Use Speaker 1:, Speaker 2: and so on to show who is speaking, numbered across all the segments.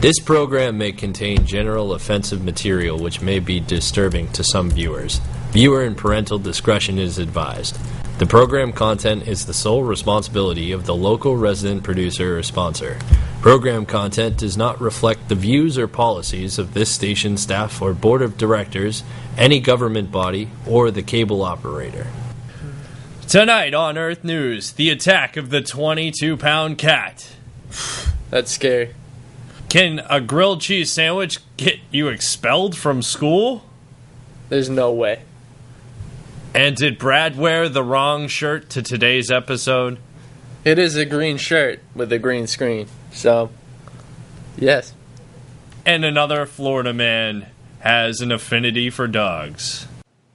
Speaker 1: This program may contain general offensive material which may be disturbing to some viewers. Viewer and parental discretion is advised. The program content is the sole responsibility of the local resident producer or sponsor. Program content does not reflect the views or policies of this station staff or board of directors, any government body, or the cable operator.
Speaker 2: Tonight on Earth News, the attack of the 22-pound cat.
Speaker 3: That's scary.
Speaker 2: Can a grilled cheese sandwich get you expelled from school?
Speaker 3: There's no way.
Speaker 2: And did Brad wear the wrong shirt to today's episode?
Speaker 3: It is a green shirt with a green screen. So, yes.
Speaker 2: And another Florida man has an affinity for dogs.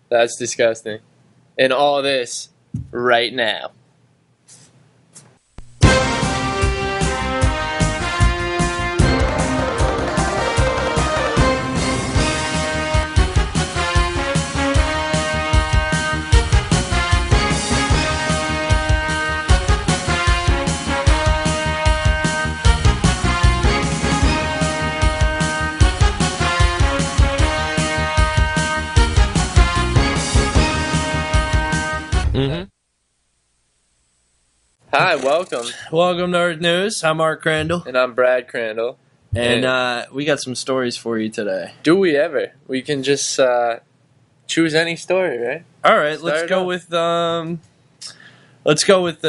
Speaker 3: That's disgusting. And all this right now. Hi, welcome.
Speaker 2: Welcome to Earth News. I'm Mark Crandall.
Speaker 3: And I'm Brad Crandall.
Speaker 2: And we got some stories for you today.
Speaker 3: Do we ever? We can just choose any story, right?
Speaker 2: All right, let's go with the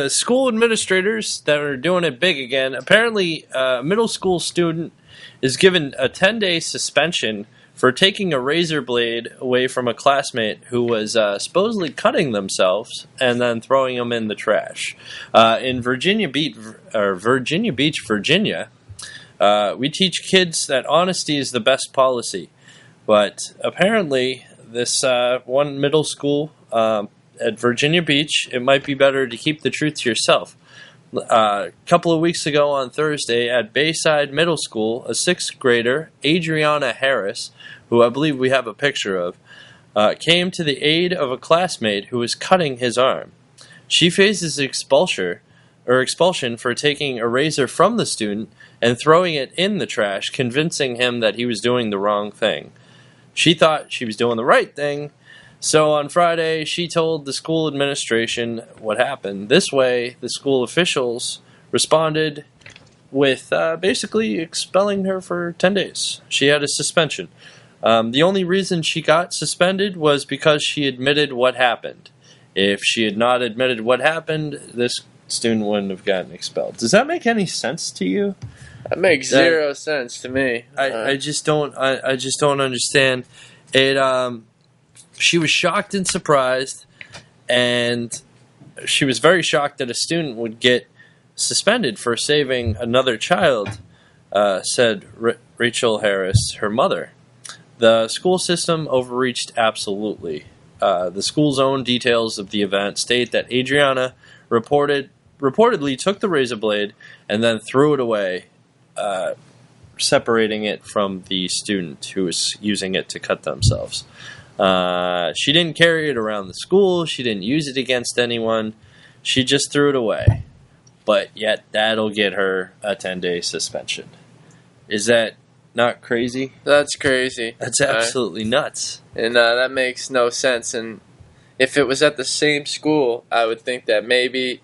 Speaker 2: school administrators that are doing it big again. Apparently, a middle school student is given a 10-day suspension for taking a razor blade away from a classmate who was supposedly cutting themselves and then throwing them in the trash. In Virginia Beach, Virginia, we teach kids that honesty is the best policy. But apparently, this one middle school at Virginia Beach, it might be better to keep the truth to yourself. A couple of weeks ago on Thursday at Bayside Middle School, a 6th grader, Adriana Harris, who I believe we have a picture of, came to the aid of a classmate who was cutting his arm. She faces expulsion for taking a razor from the student and throwing it in the trash, convincing him that he was doing the wrong thing. She thought she was doing the right thing, so on Friday she told the school administration what happened. This way, the school officials responded with basically expelling her for 10 days. She had a suspension. The only reason she got suspended was because she admitted what happened. If she had not admitted what happened, this student wouldn't have gotten expelled. Does that make any sense to you?
Speaker 3: That makes zero sense to me.
Speaker 2: I just don't understand it. She was shocked and surprised, and she was very shocked that a student would get suspended for saving another child, said Rachel Harris, her mother. The school system overreached absolutely. The school's own details of the event state that Adriana reportedly took the razor blade and then threw it away, separating it from the student who was using it to cut themselves. She didn't carry it around the school. She didn't use it against anyone. She just threw it away. But yet that'll get her a 10-day suspension. Is that not crazy?
Speaker 3: That's crazy.
Speaker 2: That's absolutely nuts.
Speaker 3: And that makes no sense. And if it was at the same school, I would think that maybe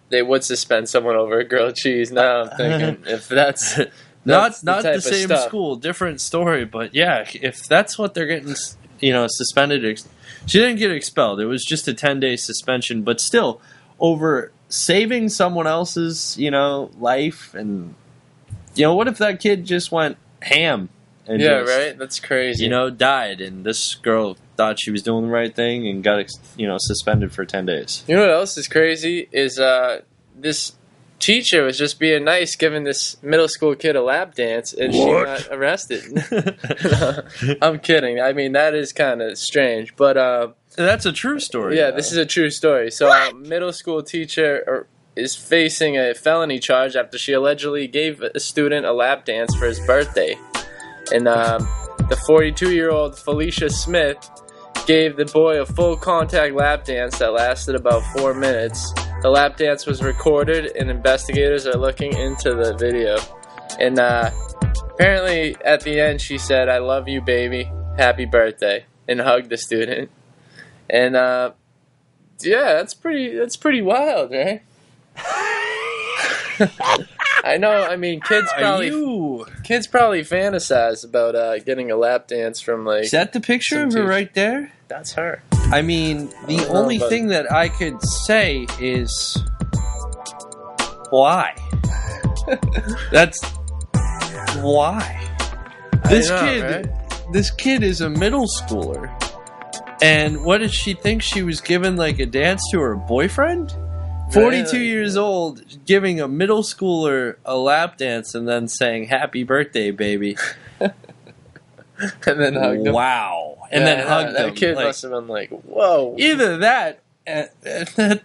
Speaker 3: they would suspend someone over a grilled cheese. Now I'm thinking if that's
Speaker 2: not the same school, different story. But yeah, if that's what they're getting, suspended. She didn't get expelled. It was just a 10-day suspension. But still, over saving someone else's, life, and what if that kid just went ham and
Speaker 3: right? That's crazy.
Speaker 2: Died, and this girl thought she was doing the right thing and got suspended for 10 days.
Speaker 3: You know what else is crazy is this teacher was just being nice, giving this middle school kid a lap dance, and she got arrested. I'm kidding. I mean, that is kind of strange, but
Speaker 2: that's a true story.
Speaker 3: Yeah, this is a true story. So, a middle school teacher is facing a felony charge after she allegedly gave a student a lap dance for his birthday, and the 42-year-old Felicia Smith gave the boy a full contact lap dance that lasted about 4 minutes. The lap dance was recorded, and investigators are looking into the video. And apparently, at the end, she said, "I love you, baby. Happy birthday," and hugged the student. And yeah, that's pretty wild, right? I know. I mean, kids probably fantasize about getting a lap dance from like.
Speaker 2: Is that the picture of her right there?
Speaker 3: That's her.
Speaker 2: I mean, the only thing that I could say is why. That's why. This kid is a middle schooler, and what did she think she was giving like a dance to her boyfriend? 42 years old, giving a middle schooler a lap dance and then saying "Happy birthday, baby,"
Speaker 3: and then hugged him.
Speaker 2: Wow, and then hugged him.
Speaker 3: That kid must have been like, "Whoa!"
Speaker 2: Either that, at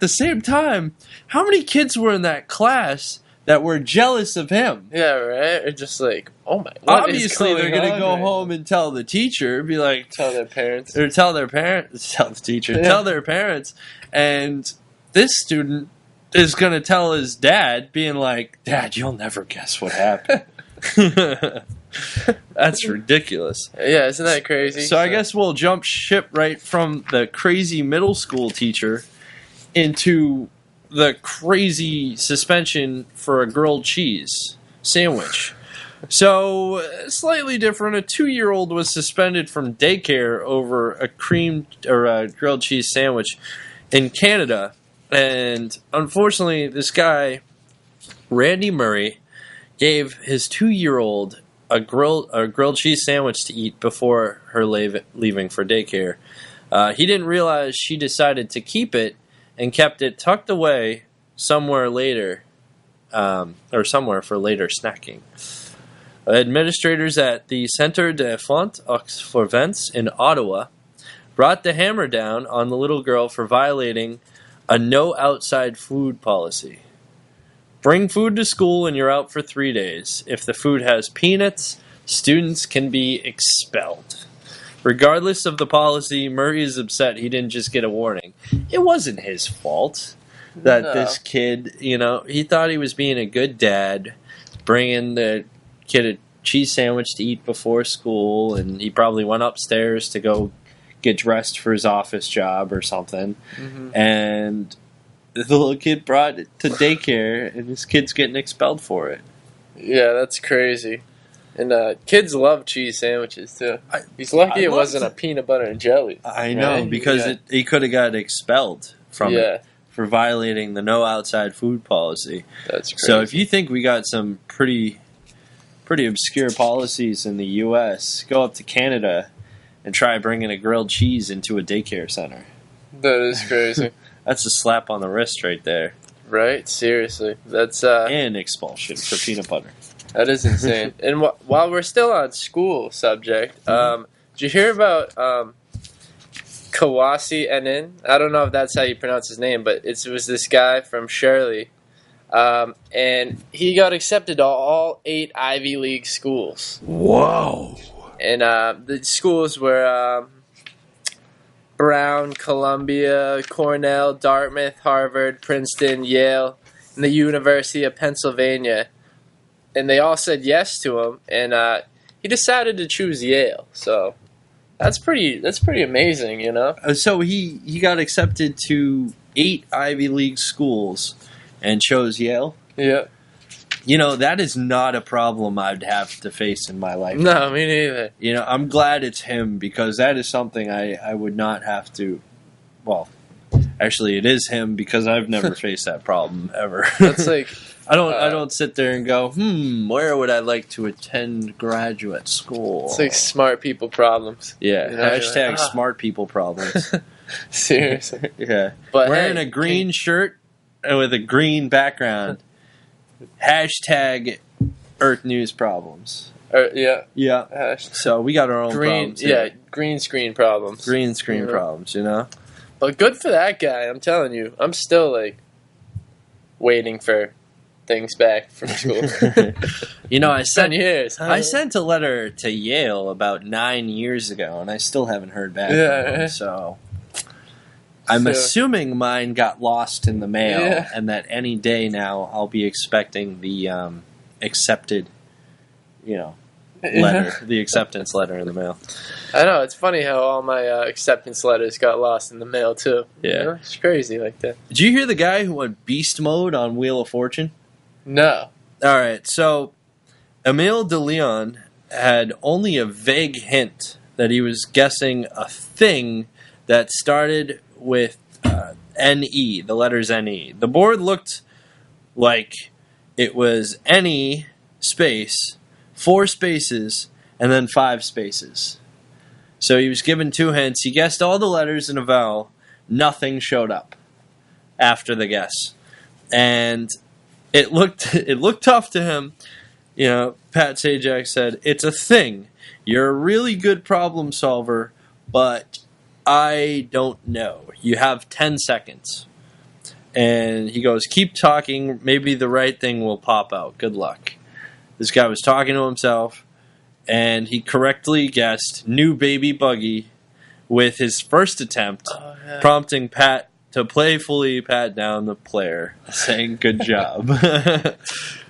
Speaker 2: the same time, how many kids were in that class that were jealous of him?
Speaker 3: Yeah, right. Or just like, oh my.
Speaker 2: Obviously, they're gonna go home and tell the teacher, be like,
Speaker 3: tell their parents,
Speaker 2: or tell their parents, tell the teacher, tell their parents, and this student is gonna tell his dad, being like, "Dad, you'll never guess what happened." That's ridiculous.
Speaker 3: Yeah, isn't that crazy?
Speaker 2: So I guess we'll jump ship right from the crazy middle school teacher into the crazy suspension for a grilled cheese sandwich. So, slightly different. A 2-year-old was suspended from daycare over a grilled cheese sandwich in Canada. And unfortunately, this guy, Randy Murray, gave his 2-year-old a grilled cheese sandwich to eat before her leaving for daycare. He didn't realize she decided to keep it and kept it tucked away somewhere later, or somewhere for later snacking. Administrators at the Centre de Font aux Vents in Ottawa brought the hammer down on the little girl for violating a no outside food policy. Bring food to school and you're out for 3 days. If the food has peanuts, students can be expelled. Regardless of the policy, Murray is upset he didn't just get a warning. It wasn't his fault that this kid, he thought he was being a good dad, bringing the kid a cheese sandwich to eat before school, and he probably went upstairs to go get dressed for his office job or something. Mm-hmm. And the little kid brought it to daycare, and this kid's getting expelled for it.
Speaker 3: Yeah, that's crazy. And kids love cheese sandwiches, too. He's lucky it wasn't a peanut butter and jelly.
Speaker 2: I know, because he could have got expelled from it for violating the no outside food policy.
Speaker 3: That's crazy.
Speaker 2: So if you think we got some pretty obscure policies in the U.S., go up to Canada and try bringing a grilled cheese into a daycare center.
Speaker 3: That is crazy.
Speaker 2: That's a slap on the wrist right there.
Speaker 3: Right? Seriously. That's
Speaker 2: and expulsion for peanut butter.
Speaker 3: That is insane. And while we're still on school subject, did you hear about Kawasi Enin? I don't know if that's how you pronounce his name, but it was this guy from Shirley. And he got accepted to all 8 Ivy League schools.
Speaker 2: Whoa.
Speaker 3: And the schools were Brown, Columbia, Cornell, Dartmouth, Harvard, Princeton, Yale, and the University of Pennsylvania. And they all said yes to him, and he decided to choose Yale. So that's pretty amazing,
Speaker 2: So he got accepted to 8 Ivy League schools and chose Yale?
Speaker 3: Yeah.
Speaker 2: That is not a problem I'd have to face in my life.
Speaker 3: No, me neither.
Speaker 2: I'm glad it's him, because that is something I would not have to... Well, actually, it is him, because I've never faced that problem ever.
Speaker 3: That's like...
Speaker 2: I don't sit there and go, where would I like to attend graduate school?
Speaker 3: It's like smart people problems.
Speaker 2: Yeah, hashtag like, smart people problems.
Speaker 3: Seriously.
Speaker 2: Yeah. But wearing a green shirt with a green background. Hashtag EarthNews problems.
Speaker 3: Yeah.
Speaker 2: Yeah. So we got our own problems.
Speaker 3: Yeah, green screen problems.
Speaker 2: Green screen problems,
Speaker 3: But good for that guy, I'm telling you. I'm still, waiting for things back from school.
Speaker 2: I sent
Speaker 3: 10 years. Huh?
Speaker 2: I sent a letter to Yale about 9 years ago, and I still haven't heard back from them. So I'm assuming mine got lost in the mail, and that any day now I'll be expecting the accepted, letter, the acceptance letter in the mail.
Speaker 3: I know, it's funny how all my acceptance letters got lost in the mail, too.
Speaker 2: Yeah.
Speaker 3: You know? It's crazy like that.
Speaker 2: Did you hear the guy who went beast mode on Wheel of Fortune?
Speaker 3: No.
Speaker 2: All right, so Emile de Leon had only a vague hint that he was guessing a thing that started with N-E, the letters N-E. The board looked like it was N-E space, 4 spaces, and then 5 spaces. So he was given 2 hints. He guessed all the letters in a vowel. Nothing showed up after the guess. And it looked tough to him. You know, Pat Sajak said, "It's a thing. You're a really good problem solver, but I don't know. You have 10 seconds. And he goes, "Keep talking. Maybe the right thing will pop out. Good luck." This guy was talking to himself, and he correctly guessed new baby buggy with his first attempt, prompting Pat to playfully pat down the player, saying, "Good job."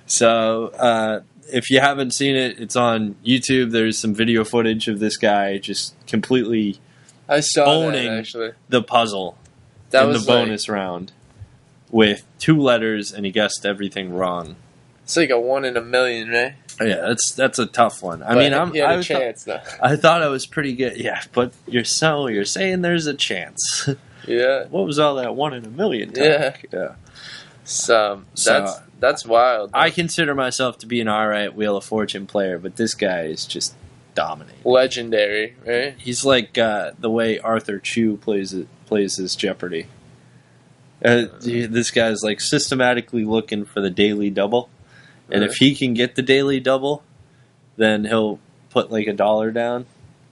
Speaker 2: So, if you haven't seen it, it's on YouTube. There's some video footage of this guy just completely
Speaker 3: I saw
Speaker 2: owning
Speaker 3: that, actually.
Speaker 2: the puzzle
Speaker 3: That
Speaker 2: in the
Speaker 3: was
Speaker 2: bonus round with 2 letters, and he guessed everything wrong.
Speaker 3: It's like a 1 in a million, right?
Speaker 2: Yeah, that's a tough one. I
Speaker 3: But
Speaker 2: mean,
Speaker 3: he had a chance, though.
Speaker 2: I thought I was pretty good. Yeah, but you're saying there's a chance.
Speaker 3: Yeah.
Speaker 2: What was all that 1 in a million talk?
Speaker 3: Yeah.
Speaker 2: So
Speaker 3: That's wild.
Speaker 2: I consider myself to be an alright Wheel of Fortune player, but this guy is just dominating.
Speaker 3: Legendary, right?
Speaker 2: He's like the way Arthur Chu plays his Jeopardy. This guy's like systematically looking for the daily double, and if he can get the daily double, then he'll put like $1 down,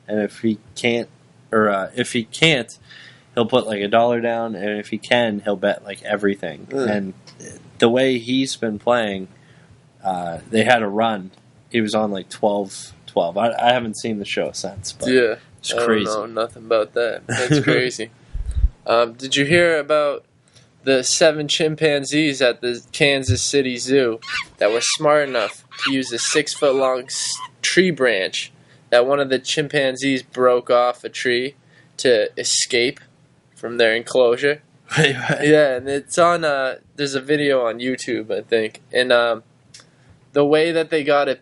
Speaker 2: and if he can't, he'll put like $1 down, and if he can, he'll bet like everything. And the way he's been playing, they had a run. He was on like 12. I haven't seen the show since, but it's crazy.
Speaker 3: I don't know nothing about that. That's crazy. Did you hear about the 7 chimpanzees at the Kansas City Zoo that were smart enough to use a 6-foot-long tree branch that one of the chimpanzees broke off a tree to escape from their enclosure? Yeah, and it's on. There's a video on YouTube, I think, and the way that they got him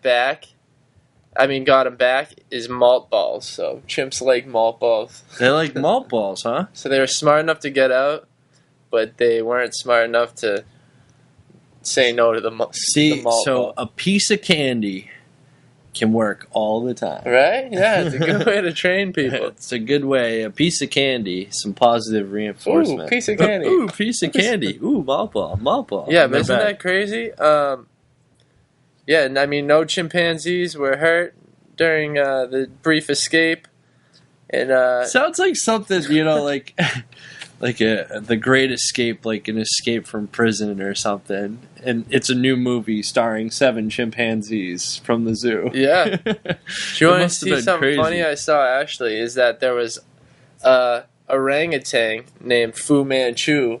Speaker 3: back is malt balls. So chimps like malt balls.
Speaker 2: They like malt balls, huh?
Speaker 3: So they were smart enough to get out, but they weren't smart enough to say no to the malt ball.
Speaker 2: A piece of candy can work all the time.
Speaker 3: Right? Yeah, it's a good way to train people.
Speaker 2: It's a good way. A piece of candy, some positive reinforcement.
Speaker 3: Ooh, piece of candy.
Speaker 2: Ooh, piece of candy. Ooh, malt ball.
Speaker 3: Yeah, but isn't that crazy? Yeah, and I mean, no chimpanzees were hurt during the brief escape. And
Speaker 2: sounds like something, like the Great Escape, like an escape from prison or something. And it's a new movie starring 7 chimpanzees from the zoo.
Speaker 3: Yeah. Do you want to see something funny I saw, Ashley? Is that there was a orangutan named Fu Manchu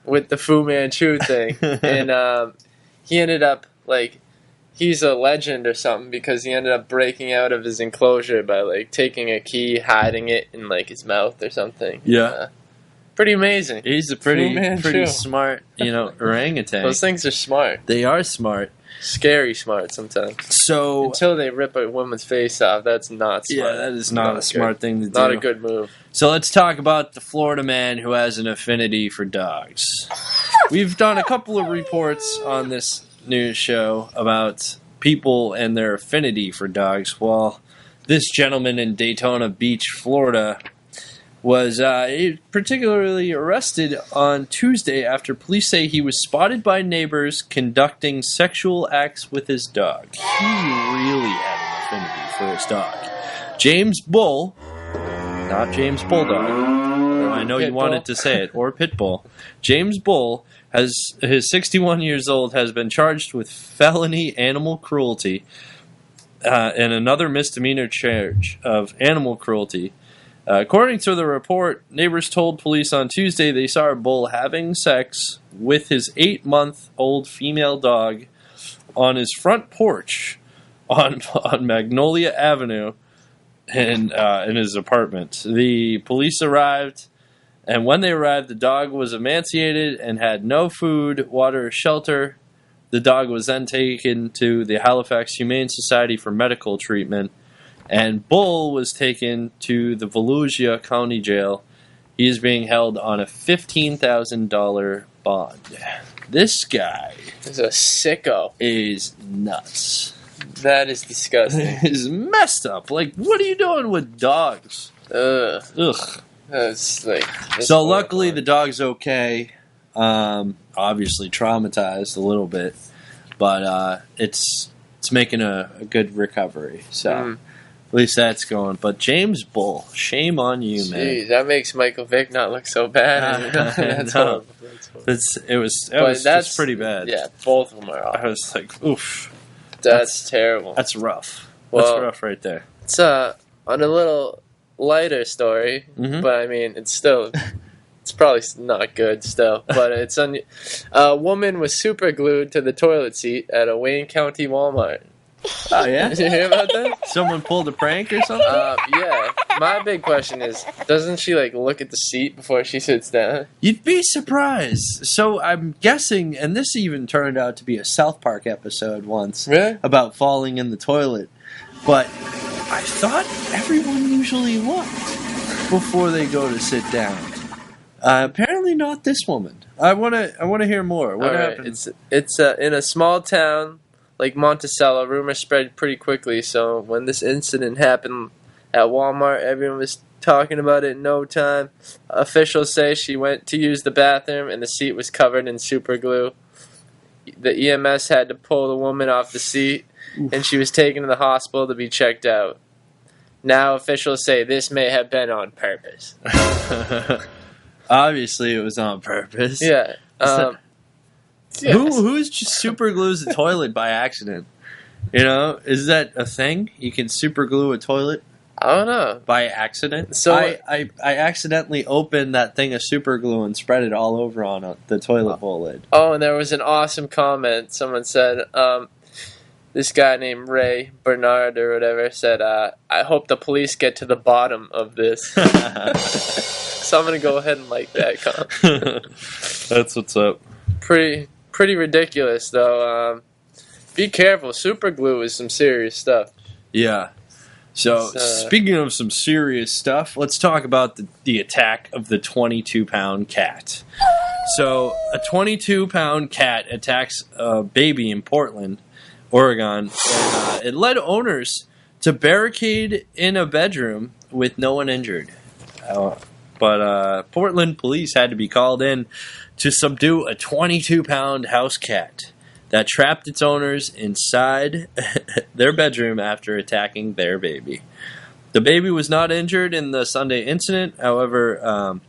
Speaker 3: with the Fu Manchu thing. And he ended up, he's a legend or something because he ended up breaking out of his enclosure by, taking a key, hiding it in, his mouth or something.
Speaker 2: Yeah.
Speaker 3: Pretty amazing.
Speaker 2: He's a pretty smart, orangutan.
Speaker 3: Those things are smart.
Speaker 2: They are smart.
Speaker 3: Scary smart sometimes.
Speaker 2: So
Speaker 3: until they rip a woman's face off, that's not smart.
Speaker 2: Yeah, that is not a smart thing to do.
Speaker 3: Not a good move.
Speaker 2: So let's talk about the Florida man who has an affinity for dogs. We've done a couple of reports on this news show about people and their affinity for dogs. Well, this gentleman in Daytona Beach, Florida, was particularly arrested on Tuesday after police say he was spotted by neighbors conducting sexual acts with his dog. He really had an affinity for his dog. James Bull, not James Bulldog. I know you wanted to say it, or Pitbull. James Bull is 61 years old, has been charged with felony animal cruelty and another misdemeanor charge of animal cruelty. According to the report, neighbors told police on Tuesday they saw Bull having sex with his 8-month-old female dog on his front porch on Magnolia Avenue in his apartment. The police arrived, and when they arrived, the dog was emaciated and had no food, water, or shelter. The dog was then taken to the Halifax Humane Society for medical treatment, and Bull was taken to the Volusia County Jail. He is being held on a $15,000 bond. This guy
Speaker 3: is a sicko.
Speaker 2: Is nuts.
Speaker 3: That is disgusting.
Speaker 2: Is messed up. Like, what are you doing with dogs?
Speaker 3: Ugh.
Speaker 2: That's
Speaker 3: like.
Speaker 2: So luckily the dog's okay. Obviously traumatized a little bit, but it's making a good recovery. So at least that's going. But James Bull, shame on you, man.
Speaker 3: Jeez, that makes Michael Vick not look so bad. That's horrible.
Speaker 2: It was just pretty bad.
Speaker 3: Yeah, both of them are awful.
Speaker 2: I was like, oof.
Speaker 3: That's terrible.
Speaker 2: That's rough.
Speaker 3: Well,
Speaker 2: that's rough right there.
Speaker 3: It's on a little lighter story, but I mean, it's probably not good still. But it's a woman was super glued to the toilet seat at a Wayne County Walmart.
Speaker 2: Oh yeah,
Speaker 3: did you hear about that?
Speaker 2: Someone pulled a prank or something?
Speaker 3: Yeah. My big question is, doesn't she look at the seat before she sits down?
Speaker 2: You'd be surprised. So I'm guessing, and this even turned out to be a South Park episode once,
Speaker 3: really?
Speaker 2: About falling in the toilet. But I thought everyone usually looked before they go to sit down. Apparently not this woman. I want to hear more. What happened?
Speaker 3: It's in a small town like Monticello. Rumors spread pretty quickly, so when this incident happened at Walmart, everyone was talking about it in no time. Officials say she went to use the bathroom and the seat was covered in super glue. The EMS had to pull the woman off the seat, and she was taken to the hospital to be checked out. Now officials say this may have been on purpose.
Speaker 2: Obviously, it was on purpose.
Speaker 3: Yeah. Yes.
Speaker 2: Who's just super glues a toilet by accident? You know, is that a thing? You can super glue a toilet?
Speaker 3: I don't know.
Speaker 2: By accident?
Speaker 3: So
Speaker 2: I accidentally opened that thing of super glue and spread it all over on the toilet bowl lid.
Speaker 3: Oh, and there was an awesome comment. Someone said, this guy named Ray Bernard or whatever said, I hope the police get to the bottom of this. So I'm going to go ahead and like that comment.
Speaker 2: That's what's up.
Speaker 3: Pretty ridiculous, though. Be careful. Super glue is some serious stuff.
Speaker 2: Yeah. So, speaking of some serious stuff, let's talk about the attack of the 22-pound cat. So, a 22-pound cat attacks a baby in Portland, Oregon, and it led owners to barricade in a bedroom with no one injured. But Portland police had to be called in to subdue a 22-pound house cat that trapped its owners inside their bedroom after attacking their baby. The baby was not injured in the Sunday incident. However,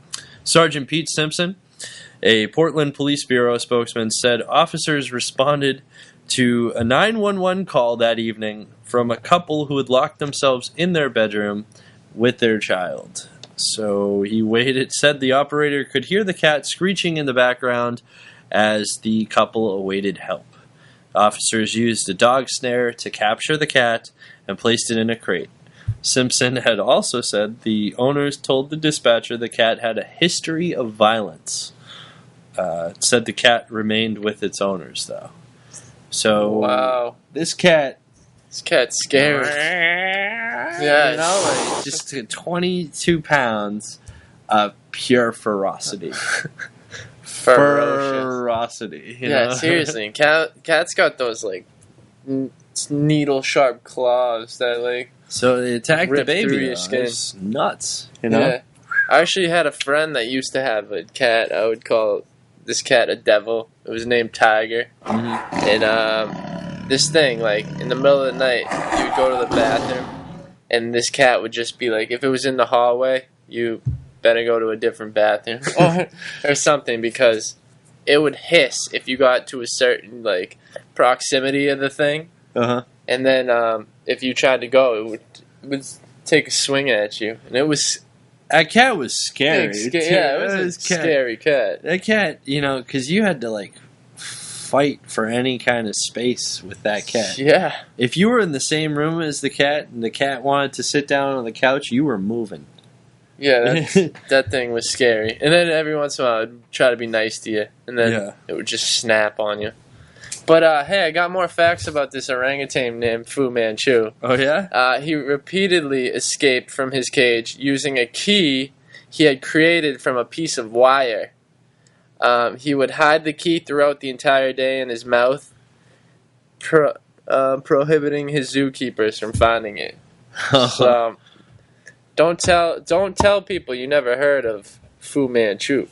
Speaker 2: Sergeant Pete Simpson, a Portland Police Bureau spokesman, said officers responded to a 911 call that evening from a couple who had locked themselves in their bedroom with their child. So he waited, said the operator could hear the cat screeching in the background as the couple awaited help. Officers used a dog snare to capture the cat and placed it in a crate. Simpson had also said the owners told the dispatcher the cat had a history of violence. It said the cat remained with its owners, though. So,
Speaker 3: wow.
Speaker 2: This cat's
Speaker 3: scary. Yeah,
Speaker 2: you know, like just 22 pounds of pure ferocity. Ferocity. You know?
Speaker 3: Seriously. Cat's got those needle sharp claws that
Speaker 2: So they attacked the baby.
Speaker 3: Through your skin.
Speaker 2: It's nuts. You know.
Speaker 3: Yeah. I actually had a friend that used to have a cat. I would call this cat a devil. It was named Tiger. Mm-hmm. And this thing, in the middle of the night, you would go to the bathroom, and this cat would just be if it was in the hallway, you better go to a different bathroom or something, because it would hiss if you got to a certain proximity of the thing.
Speaker 2: Uh-huh.
Speaker 3: And then if you tried to go, it would take a swing at you, and it was.
Speaker 2: That cat was scary.
Speaker 3: Yeah, it was a scary cat.
Speaker 2: That cat, because you had to fight for any kind of space with that cat.
Speaker 3: Yeah.
Speaker 2: If you were in the same room as the cat and the cat wanted to sit down on the couch, you were moving.
Speaker 3: Yeah, that thing was scary. And then every once in a while, I'd try to be nice to you, and then it would just snap on you. But, hey, I got more facts about this orangutan named Fu Manchu.
Speaker 2: Oh, yeah?
Speaker 3: He repeatedly escaped from his cage using a key he had created from a piece of wire. He would hide the key throughout the entire day in his mouth, prohibiting his zookeepers from finding it. So, don't tell people you never heard of Fu Manchu.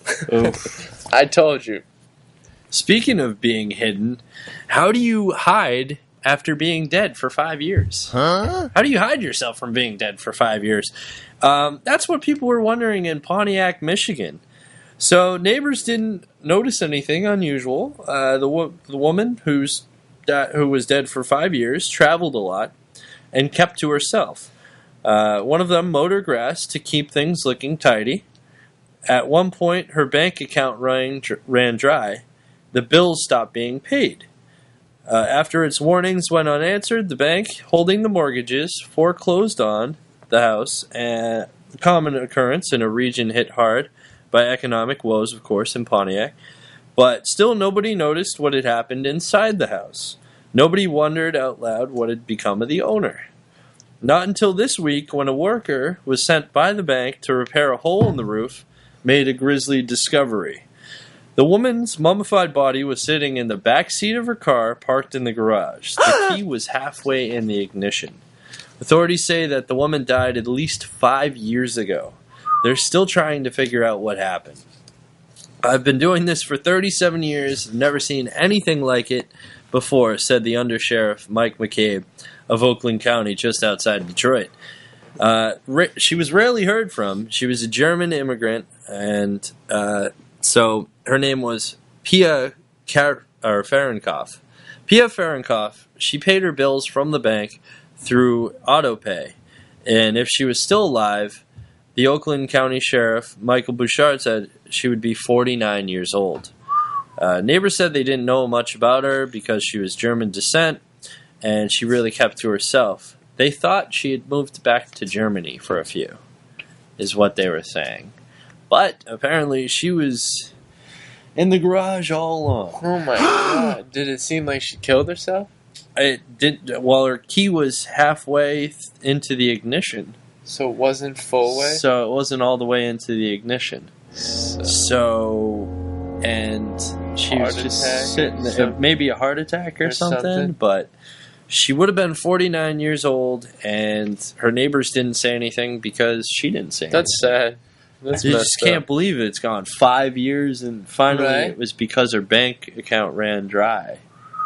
Speaker 3: I told you.
Speaker 2: Speaking of being hidden, how do you hide after being dead for 5 years? How do you hide yourself from being dead for 5 years? That's what people were wondering in Pontiac, Michigan. So neighbors didn't notice anything unusual. The woman who was dead for 5 years traveled a lot and kept to herself. One of them mowed her grass to keep things looking tidy. At one point, her bank account ran dry. The bills stopped being paid. After its warnings went unanswered, the bank holding the mortgages foreclosed on the house, a common occurrence in a region hit hard by economic woes, of course, in Pontiac. But still nobody noticed what had happened inside the house. Nobody wondered out loud what had become of the owner. Not until this week, when a worker was sent by the bank to repair a hole in the roof, made a grisly discovery. The woman's mummified body was sitting in the back seat of her car, parked in the garage. The key was halfway in the ignition. Authorities say that the woman died at least 5 years ago. They're still trying to figure out what happened. I've been doing this for 37 years, never seen anything like it before, said the undersheriff Mike McCabe of Oakland County, just outside Detroit. She was rarely heard from. She was a German immigrant, and so her name was Pia Fahrenkopf. Pia Fahrenkopf, she paid her bills from the bank through autopay, and if she was still alive, the Oakland County Sheriff Michael Bouchard said she would be 49 years old. Neighbors said they didn't know much about her because she was German descent, and she really kept to herself. They thought she had moved back to Germany for a few, is what they were saying. But apparently she was in the garage all along.
Speaker 3: Oh my God. Did it seem like she killed herself?
Speaker 2: It did. Well, her key was halfway into the ignition.
Speaker 3: So it wasn't full way?
Speaker 2: So it wasn't all the way into the ignition. So, and she was just sitting there. Maybe a heart attack or something, but she would have been 49 years old, and her neighbors didn't say anything because she didn't say anything.
Speaker 3: That's sad. That's
Speaker 2: you just can't believe it. It's gone 5 years, and finally it was because her bank account ran dry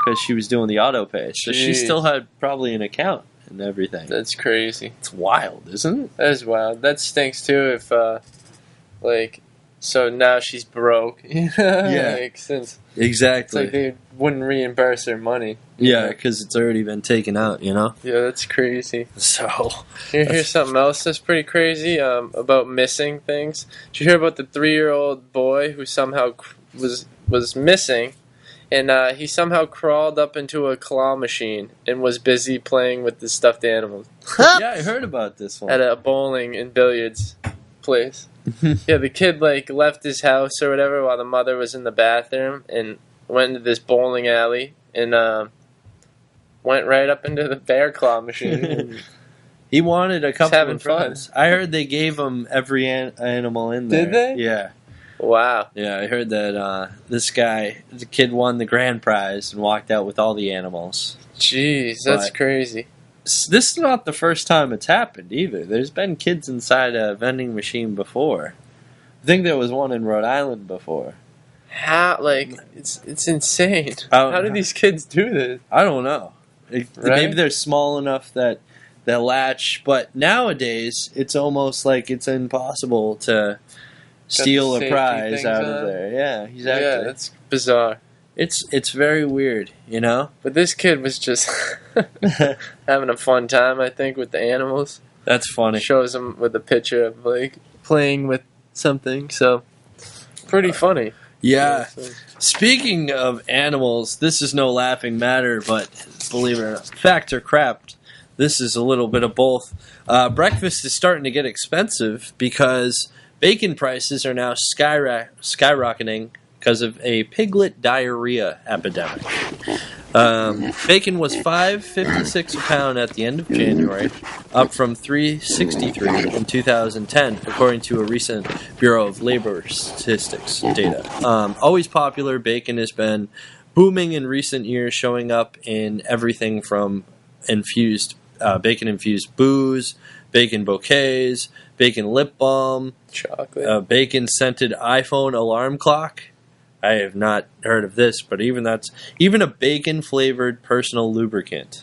Speaker 2: because she was doing the auto pay. So she still had probably an account and everything.
Speaker 3: That's crazy.
Speaker 2: It's wild, isn't it?
Speaker 3: That is wild. That stinks too. If so now she's broke.
Speaker 2: Yeah,
Speaker 3: since
Speaker 2: exactly.
Speaker 3: It's like they wouldn't reimburse her money.
Speaker 2: Yeah, because it's already been taken out.
Speaker 3: Yeah, that's crazy.
Speaker 2: So
Speaker 3: here's something else that's pretty crazy about missing things. Did you hear about the 3-year-old boy who somehow was missing? And he somehow crawled up into a claw machine and was busy playing with the stuffed animals.
Speaker 2: Yeah, I heard about this one.
Speaker 3: At a bowling and billiards place. Yeah, the kid left his house or whatever while the mother was in the bathroom and went into this bowling alley and went right up into the bear claw machine.
Speaker 2: He wanted a couple
Speaker 3: having
Speaker 2: of friends. I heard they gave him every animal in there.
Speaker 3: Did they?
Speaker 2: Yeah.
Speaker 3: Wow.
Speaker 2: Yeah, I heard that the kid won the grand prize and walked out with all the animals.
Speaker 3: Jeez, that's crazy.
Speaker 2: This is not the first time it's happened either. There's been kids inside a vending machine before. I think there was one in Rhode Island before.
Speaker 3: How? It's insane. How do these kids do this?
Speaker 2: I don't know. Maybe they're small enough that they'll latch, but nowadays it's almost like it's impossible to steal a prize out of there. Yeah, exactly.
Speaker 3: Yeah, that's bizarre.
Speaker 2: It's very weird,
Speaker 3: But this kid was just having a fun time, I think, with the animals.
Speaker 2: That's funny.
Speaker 3: Shows him with a picture of playing with something. So pretty funny.
Speaker 2: Yeah. Speaking of animals, this is no laughing matter, but believe it or not, fact or crap, this is a little bit of both. Breakfast is starting to get expensive because bacon prices are now skyrocketing because of a piglet diarrhea epidemic. Bacon was $5.56 a pound at the end of January, up from $3.63 in 2010, according to a recent Bureau of Labor Statistics data. Always popular, bacon has been booming in recent years, showing up in everything from bacon-infused booze, bacon bouquets, bacon lip balm,
Speaker 3: chocolate,
Speaker 2: bacon-scented iPhone alarm clock. I have not heard of this, but even a bacon-flavored personal lubricant.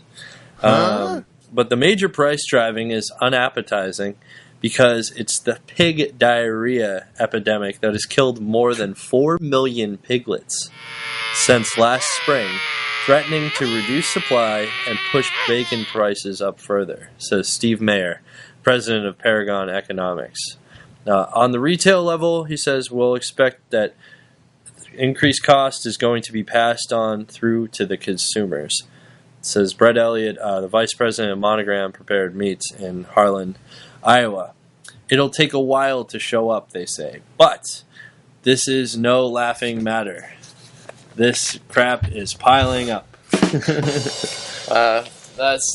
Speaker 2: But the major price driving is unappetizing because it's the pig diarrhea epidemic that has killed more than 4 million piglets since last spring, threatening to reduce supply and push bacon prices up further, says Steve Mayer, president of Paragon Economics. On the retail level, he says, we'll expect that increased cost is going to be passed on through to the consumers. It says Brett Elliott, the vice president of Monogram Prepared Meats in Harlan, Iowa. It'll take a while to show up, they say, but this is no laughing matter. This crap is piling up.
Speaker 3: That's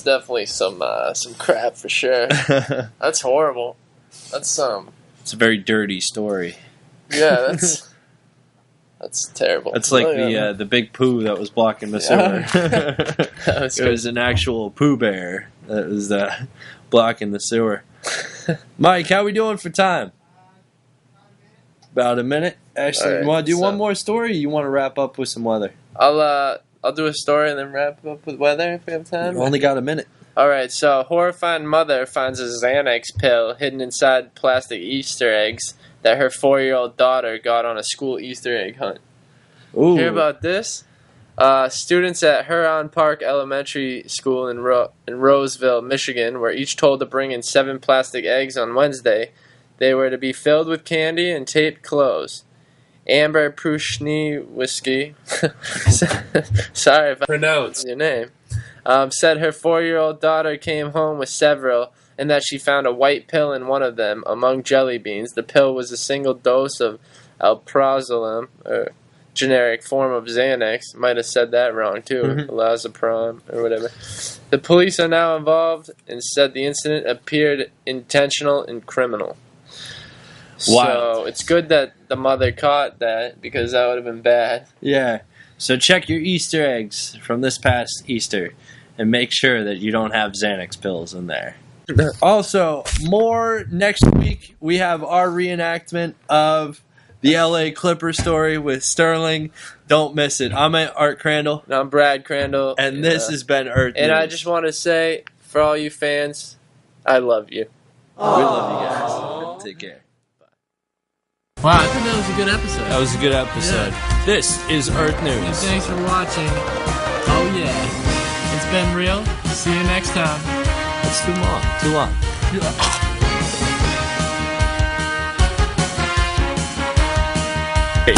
Speaker 3: definitely some crap for sure. That's horrible. It's a
Speaker 2: very dirty story.
Speaker 3: Yeah, that's terrible.
Speaker 2: It's like the big poo that was blocking the sewer. It was an actual poo bear that was blocking the sewer. Mike, how we doing for time? About a minute. Actually, right, you want to do one more story? Or you want to wrap up with some weather?
Speaker 3: I'll do a story and then wrap up with weather if we have time.
Speaker 2: You only got a minute.
Speaker 3: All right. So, horrifying mother finds a Xanax pill hidden inside plastic Easter eggs that her 4-year-old daughter got on a school Easter egg hunt.
Speaker 2: Ooh.
Speaker 3: Hear about this? Students at Huron Park Elementary School in Roseville, Michigan, were each told to bring in 7 plastic eggs on Wednesday. They were to be filled with candy and taped closed. Amber Prushniewski, sorry if I pronounced your name, said her 4-year-old daughter came home with several and that she found a white pill in one of them among jelly beans. The pill was a single dose of alprazolam, or generic form of Xanax. Might have said that wrong too, Lazaprom or whatever. The police are now involved and said the incident appeared intentional and criminal.
Speaker 2: Wow.
Speaker 3: So it's good that the mother caught that because that would have been bad.
Speaker 2: Yeah. So check your Easter eggs from this past Easter and make sure that you don't have Xanax pills in there. Also, more next week. We have our reenactment of the LA Clippers story with Sterling. Don't miss it. I'm Art Crandall.
Speaker 3: And I'm Brad Crandall.
Speaker 2: And this has been EarthNews.
Speaker 3: And I just want to say, for all you fans, I love you.
Speaker 2: Aww. We love you guys. Take care.
Speaker 4: Wow, I think that was a good episode.
Speaker 2: That was a good episode. Yeah. This is EarthNews.
Speaker 4: And thanks for watching. Oh yeah. It's been real. See you next time.
Speaker 2: That's too long. Hey.